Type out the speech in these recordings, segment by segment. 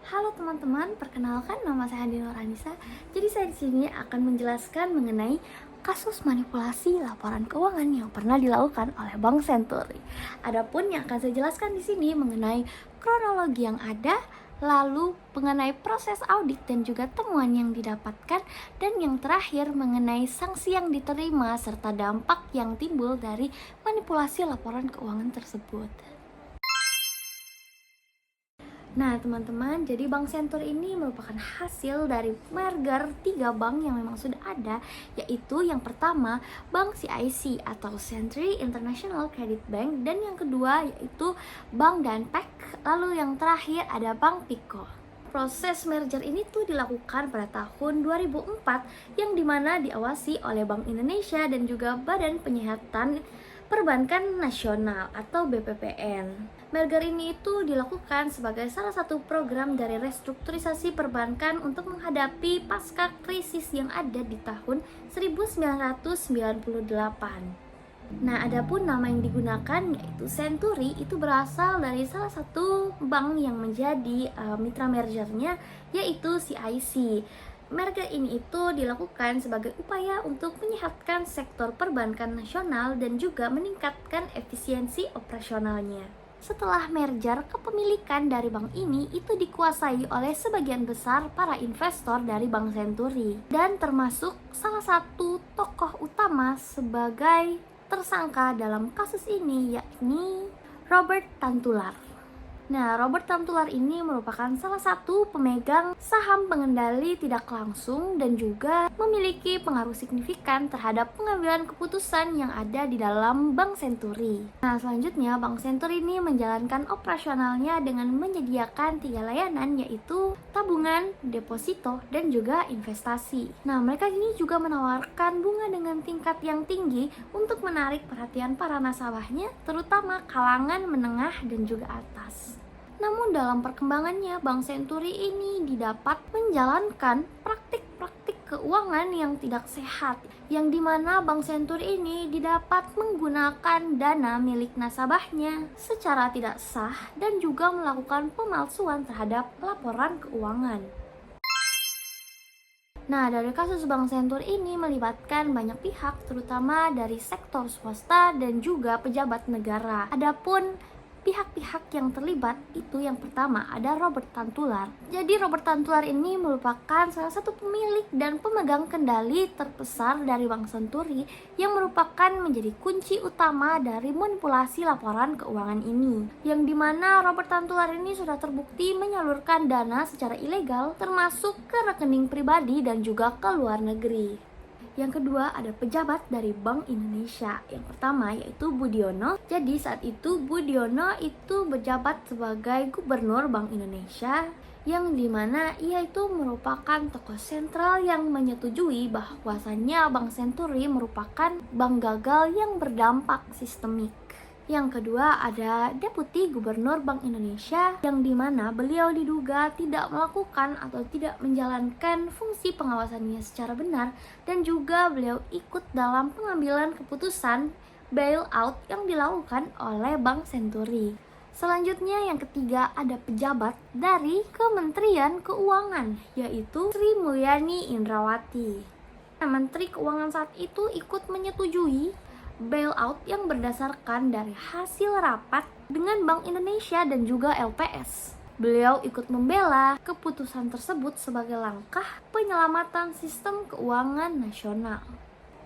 Halo teman-teman, perkenalkan nama saya Andi Nurhanisa. Jadi saya di sini akan menjelaskan mengenai kasus manipulasi laporan keuangan yang pernah dilakukan oleh Bank Senturi. Adapun yang akan saya jelaskan di sini mengenai kronologi yang ada, lalu mengenai proses audit dan juga temuan yang didapatkan, dan yang terakhir mengenai sanksi yang diterima serta dampak yang timbul dari manipulasi laporan keuangan tersebut. Nah teman-teman, jadi Bank Senturi ini merupakan hasil dari merger 3 bank yang memang sudah ada, yaitu yang pertama Bank CIC atau Century International Credit Bank, dan yang kedua yaitu Bank Danpek, lalu yang terakhir ada Bank Pico. Proses merger ini tuh dilakukan pada tahun 2004 yang dimana diawasi oleh Bank Indonesia dan juga Badan Penyihatan Perbankan Nasional atau BPPN. Merger ini itu dilakukan sebagai salah satu program dari restrukturisasi perbankan untuk menghadapi pasca krisis yang ada di tahun 1998. Nah, adapun nama yang digunakan yaitu Century itu berasal dari salah satu bank yang menjadi mitra mergernya, yaitu CIC. Merger ini itu dilakukan sebagai upaya untuk menyehatkan sektor perbankan nasional dan juga meningkatkan efisiensi operasionalnya. Setelah merger, kepemilikan dari bank ini itu dikuasai oleh sebagian besar para investor dari Bank Senturi, dan termasuk salah satu tokoh utama sebagai tersangka dalam kasus ini, yakni Robert Tantular. Nah, Robert Tantular ini merupakan salah satu pemegang saham pengendali tidak langsung dan juga memiliki pengaruh signifikan terhadap pengambilan keputusan yang ada di dalam Bank Senturi. Nah, selanjutnya Bank Senturi ini menjalankan operasionalnya dengan menyediakan 3 layanan, yaitu tabungan, deposito, dan juga investasi. Nah, mereka ini juga menawarkan bunga dengan tingkat yang tinggi untuk menarik perhatian para nasabahnya, terutama kalangan menengah dan juga atas. Namun dalam perkembangannya, Bank Senturi ini didapat menjalankan praktik-praktik keuangan yang tidak sehat, yang dimana Bank Senturi ini didapat menggunakan dana milik nasabahnya secara tidak sah dan juga melakukan pemalsuan terhadap laporan keuangan. Nah, dari kasus Bank Senturi ini melibatkan banyak pihak, terutama dari sektor swasta dan juga pejabat negara. Adapun pihak-pihak yang terlibat itu yang pertama ada Robert Tantular. Jadi Robert Tantular ini merupakan salah satu pemilik dan pemegang kendali terbesar dari Bank Senturi yang merupakan menjadi kunci utama dari manipulasi laporan keuangan ini. Yang dimana Robert Tantular ini sudah terbukti menyalurkan dana secara ilegal termasuk ke rekening pribadi dan juga ke luar negeri. Yang kedua ada pejabat dari Bank Indonesia. Yang pertama yaitu Budiono. Jadi saat itu Budiono itu berjabat sebagai Gubernur Bank Indonesia, yang dimana ia itu merupakan tokoh sentral yang menyetujui bahwasannya Bank Senturi merupakan bank gagal yang berdampak sistemik. Yang kedua ada Deputi Gubernur Bank Indonesia, yang dimana beliau diduga tidak melakukan atau tidak menjalankan fungsi pengawasannya secara benar, dan juga beliau ikut dalam pengambilan keputusan bailout yang dilakukan oleh Bank Senturi. Selanjutnya yang ketiga ada pejabat dari Kementerian Keuangan, yaitu Sri Mulyani Indrawati. Menteri Keuangan saat itu ikut menyetujui bailout yang berdasarkan dari hasil rapat dengan Bank Indonesia dan juga LPS. Beliau ikut membela keputusan tersebut sebagai langkah penyelamatan sistem keuangan nasional.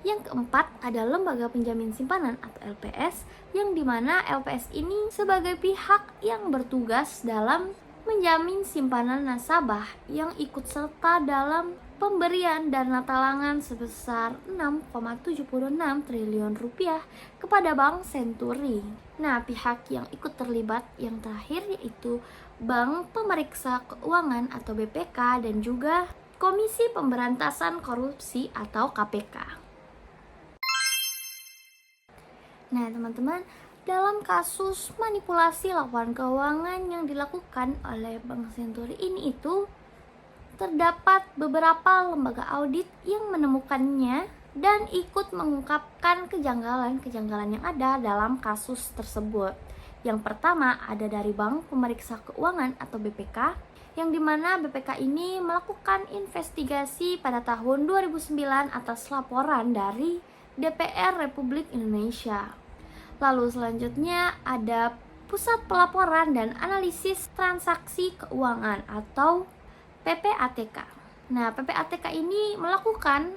Yang keempat ada Lembaga Penjamin Simpanan atau LPS, yang dimana LPS ini sebagai pihak yang bertugas dalam menjamin simpanan nasabah yang ikut serta dalam pemberian dana talangan sebesar 6,76 triliun rupiah kepada Bank Senturi. Nah, pihak yang ikut terlibat yang terakhir yaitu Bank Pemeriksa Keuangan atau BPK dan juga Komisi Pemberantasan Korupsi atau KPK. Nah, teman-teman, dalam kasus manipulasi laporan keuangan yang dilakukan oleh Bank Senturi ini itu terdapat beberapa lembaga audit yang menemukannya dan ikut mengungkapkan kejanggalan-kejanggalan yang ada dalam kasus tersebut. Yang pertama ada dari Bank Pemeriksa Keuangan atau BPK, yang dimana BPK ini melakukan investigasi pada tahun 2009 atas laporan dari DPR Republik Indonesia. Lalu selanjutnya ada Pusat Pelaporan dan Analisis Transaksi Keuangan atau PPATK. Nah, PPATK ini melakukan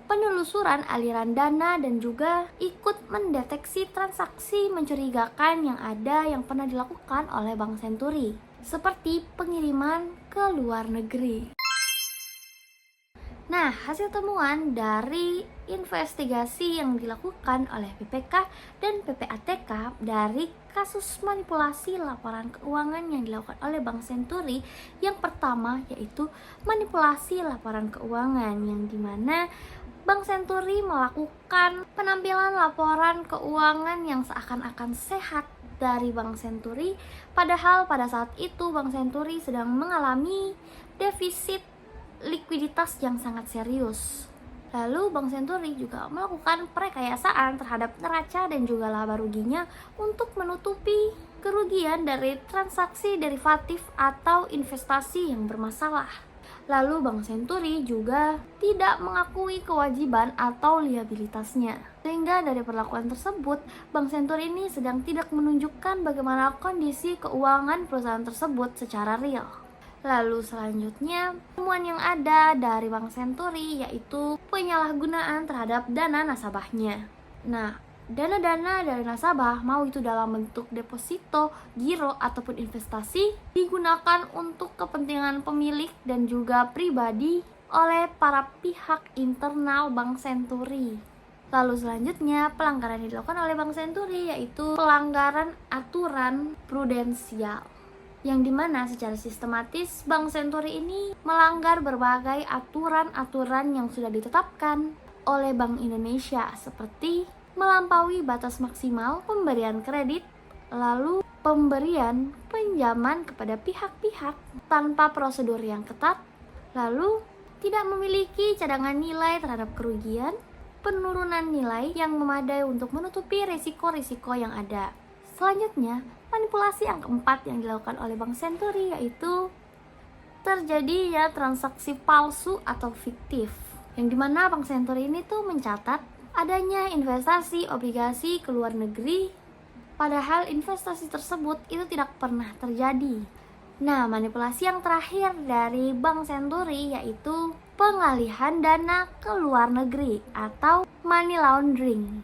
penelusuran aliran dana dan juga ikut mendeteksi transaksi mencurigakan yang ada yang pernah dilakukan oleh Bank Senturi, seperti pengiriman ke luar negeri. Nah, hasil temuan dari investigasi yang dilakukan oleh BPK dan PPATK dari kasus manipulasi laporan keuangan yang dilakukan oleh Bank Senturi, yang pertama yaitu manipulasi laporan keuangan, yang dimana Bank Senturi melakukan penampilan laporan keuangan yang seakan-akan sehat dari Bank Senturi, padahal pada saat itu Bank Senturi sedang mengalami defisit likuiditas yang sangat serius. Lalu Bank Senturi juga melakukan perekayasaan terhadap neraca dan juga laba ruginya untuk menutupi kerugian dari transaksi derivatif atau investasi yang bermasalah. Lalu Bank Senturi juga tidak mengakui kewajiban atau liabilitasnya. Sehingga dari perlakuan tersebut, Bank Senturi ini sedang tidak menunjukkan bagaimana kondisi keuangan perusahaan tersebut secara real. Lalu selanjutnya, temuan yang ada dari Bank Senturi yaitu penyalahgunaan terhadap dana nasabahnya. Nah, dana-dana dari nasabah, mau itu dalam bentuk deposito, giro, ataupun investasi, digunakan untuk kepentingan pemilik dan juga pribadi oleh para pihak internal Bank Senturi. Lalu selanjutnya, pelanggaran yang dilakukan oleh Bank Senturi yaitu pelanggaran aturan prudensial, yang dimana secara sistematis Bank Senturi ini melanggar berbagai aturan-aturan yang sudah ditetapkan oleh Bank Indonesia, seperti melampaui batas maksimal pemberian kredit, lalu pemberian pinjaman kepada pihak-pihak tanpa prosedur yang ketat, lalu tidak memiliki cadangan nilai terhadap kerugian, penurunan nilai yang memadai untuk menutupi risiko-risiko yang ada. Selanjutnya, manipulasi yang keempat yang dilakukan oleh Bank Senturi yaitu terjadinya transaksi palsu atau fiktif, yang dimana Bank Senturi ini tuh mencatat adanya investasi obligasi ke luar negeri, padahal investasi tersebut itu tidak pernah terjadi. Nah, manipulasi yang terakhir dari Bank Senturi yaitu pengalihan dana ke luar negeri atau money laundering.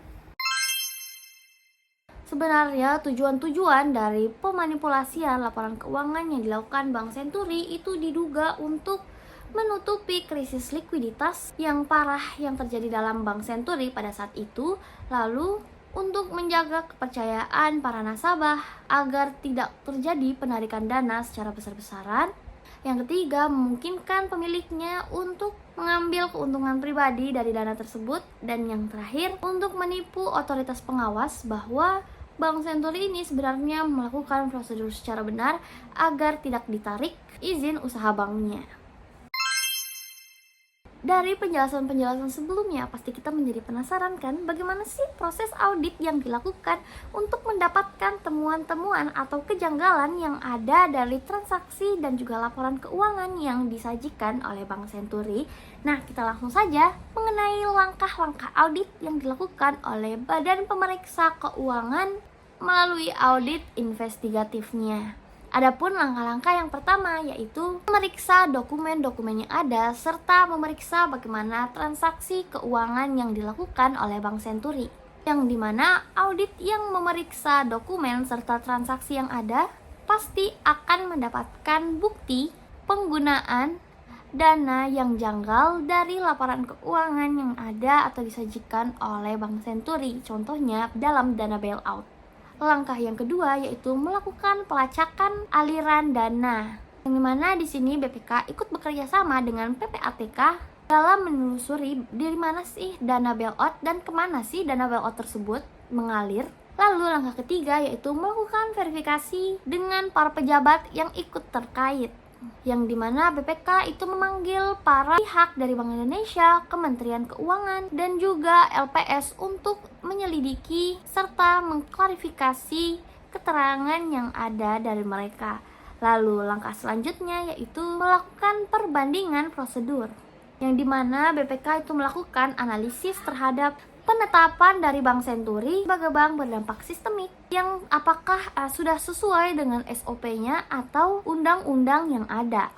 Sebenarnya tujuan-tujuan dari pemanipulasian laporan keuangan yang dilakukan Bank Senturi itu diduga untuk menutupi krisis likuiditas yang parah yang terjadi dalam Bank Senturi pada saat itu, lalu untuk menjaga kepercayaan para nasabah agar tidak terjadi penarikan dana secara besar-besaran. Yang ketiga, memungkinkan pemiliknya untuk mengambil keuntungan pribadi dari dana tersebut. Dan yang terakhir, untuk menipu otoritas pengawas bahwa Bank Senturi ini sebenarnya melakukan prosedur secara benar agar tidak ditarik izin usaha banknya. Dari penjelasan-penjelasan sebelumnya, pasti kita menjadi penasaran kan bagaimana sih proses audit yang dilakukan untuk mendapatkan temuan-temuan atau kejanggalan yang ada dari transaksi dan juga laporan keuangan yang disajikan oleh Bank Senturi. Nah, kita langsung saja mengenai langkah-langkah audit yang dilakukan oleh Badan Pemeriksa Keuangan melalui audit investigatifnya. Adapun langkah-langkah yang pertama yaitu memeriksa dokumen-dokumen yang ada serta memeriksa bagaimana transaksi keuangan yang dilakukan oleh Bank Senturi. Yang dimana audit yang memeriksa dokumen serta transaksi yang ada pasti akan mendapatkan bukti penggunaan dana yang janggal dari laporan keuangan yang ada atau disajikan oleh Bank Senturi, contohnya dalam dana bailout. Langkah yang kedua yaitu melakukan pelacakan aliran dana, yang dimana di sini BPK ikut bekerja sama dengan PPATK dalam menelusuri dari mana sih dana bailout dan kemana sih dana bailout tersebut mengalir. Lalu langkah ketiga yaitu melakukan verifikasi dengan para pejabat yang ikut terkait, yang dimana BPK itu memanggil para pihak dari Bank Indonesia, Kementerian Keuangan, dan juga LPS untuk menyelidiki serta mengklarifikasi keterangan yang ada dari mereka. Lalu langkah selanjutnya yaitu melakukan perbandingan prosedur, yang dimana BPK itu melakukan analisis terhadap penetapan dari Bank Senturi sebagai bank berdampak sistemik yang apakah sudah sesuai dengan SOP-nya atau undang-undang yang ada.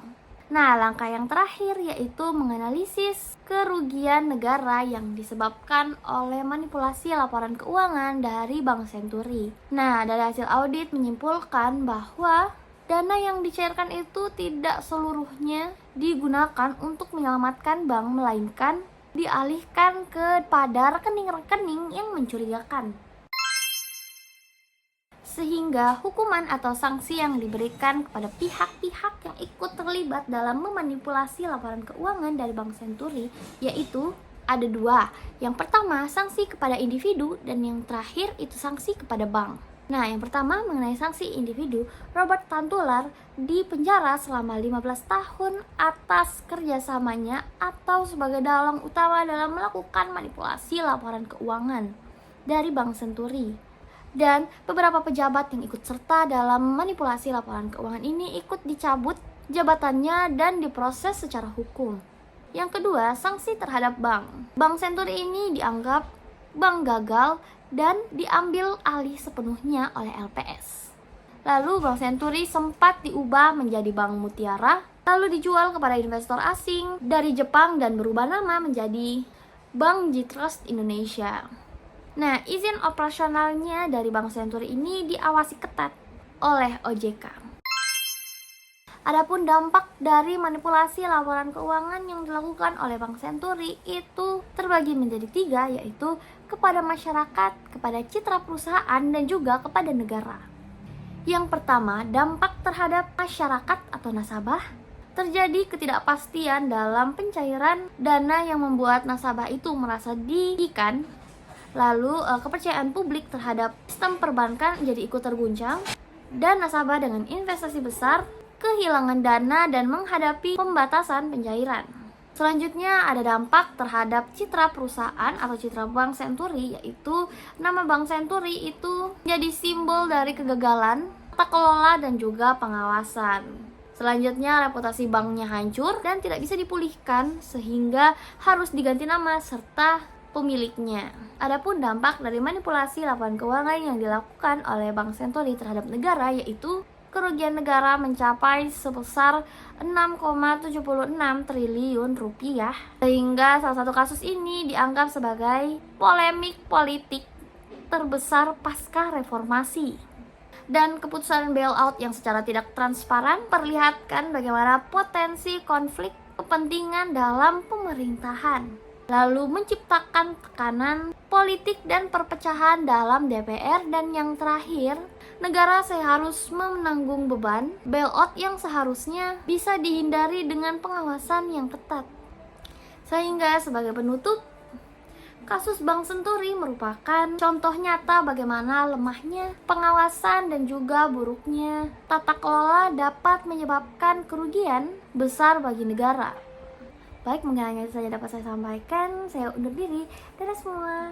Nah, langkah yang terakhir yaitu menganalisis kerugian negara yang disebabkan oleh manipulasi laporan keuangan dari Bank Senturi. Nah, dari hasil audit menyimpulkan bahwa dana yang dicairkan itu tidak seluruhnya digunakan untuk menyelamatkan bank, melainkan dialihkan kepada rekening-rekening yang mencurigakan. Sehingga hukuman atau sanksi yang diberikan kepada pihak-pihak yang ikut terlibat dalam memanipulasi laporan keuangan dari Bank Senturi yaitu ada dua. Yang pertama sanksi kepada individu dan yang terakhir itu sanksi kepada bank. Nah, yang pertama mengenai sanksi individu, Robert Tantular dipenjara selama 15 tahun atas kerjasamanya atau sebagai dalang utama dalam melakukan manipulasi laporan keuangan dari Bank Senturi. Dan beberapa pejabat yang ikut serta dalam manipulasi laporan keuangan ini ikut dicabut jabatannya dan diproses secara hukum. Yang kedua, sanksi terhadap bank. Bank Senturi ini dianggap bank gagal dan diambil alih sepenuhnya oleh LPS. Lalu Bank Senturi sempat diubah menjadi Bank Mutiara, lalu dijual kepada investor asing dari Jepang dan berubah nama menjadi Bank J-Trust Indonesia. Nah, izin operasionalnya dari Bank Senturi ini diawasi ketat oleh OJK. Adapun dampak dari manipulasi laporan keuangan yang dilakukan oleh Bank Senturi itu terbagi menjadi tiga, yaitu kepada masyarakat, kepada citra perusahaan, dan juga kepada negara. Yang pertama, dampak terhadap masyarakat atau nasabah. Terjadi ketidakpastian dalam pencairan dana yang membuat nasabah itu merasa dirugikan. Lalu kepercayaan publik terhadap sistem perbankan jadi ikut terguncang, dan nasabah dengan investasi besar kehilangan dana dan menghadapi pembatasan pencairan. Selanjutnya ada dampak terhadap citra perusahaan atau citra Bank Senturi, yaitu nama Bank Senturi itu jadi simbol dari kegagalan, tata kelola, dan juga pengawasan. Selanjutnya reputasi banknya hancur dan tidak bisa dipulihkan sehingga harus diganti nama serta pemiliknya. Adapun dampak dari manipulasi laporan keuangan yang dilakukan oleh Bank Senturi terhadap negara yaitu kerugian negara mencapai sebesar 6,76 triliun rupiah, sehingga salah satu kasus ini dianggap sebagai polemik politik terbesar pasca reformasi. Dan keputusan bailout yang secara tidak transparan perlihatkan bagaimana potensi konflik kepentingan dalam pemerintahan, lalu menciptakan tekanan politik dan perpecahan dalam DPR. Dan yang terakhir, negara harus menanggung beban bailout yang seharusnya bisa dihindari dengan pengawasan yang ketat. Sehingga sebagai penutup, kasus Bank Senturi merupakan contoh nyata bagaimana lemahnya pengawasan dan juga buruknya tata kelola dapat menyebabkan kerugian besar bagi negara. Baik, mungkin hanya itu saja dapat saya sampaikan. Saya undur diri. Dadah semua.